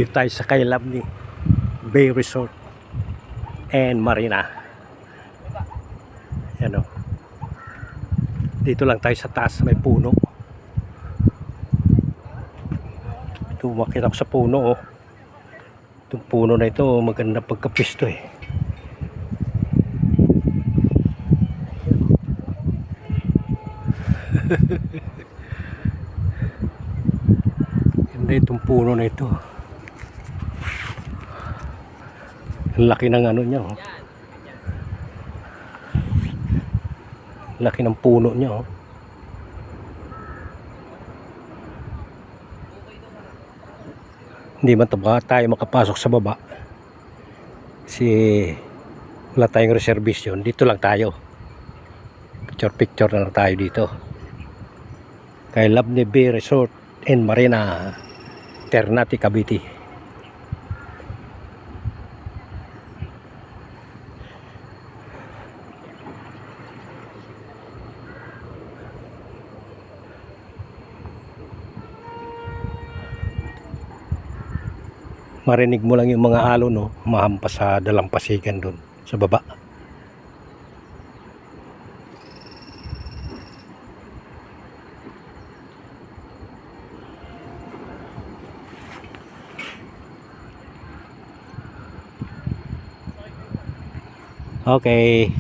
Dito tayo sa Kailab ni Bay Resort and Marina. Yan o. Dito lang tayo sa taas, may puno. Ito, umakyat ako sa puno oh. Itong puno na ito, maganda pagkapisto eh. Ganda itong puno na ito. Ang laki ng ano niya oh. Laki ng puno niya oh. Hindi man tayo makapasok sa baba kasi wala tayong reservation. Dito lang tayo, picture na lang tayo dito kay Labne Bay Resort and Marina, Ternate, Cavite. Marinig mo lang yung mga alon no, mahampas sa dalampasigan doon sa baba. Okay.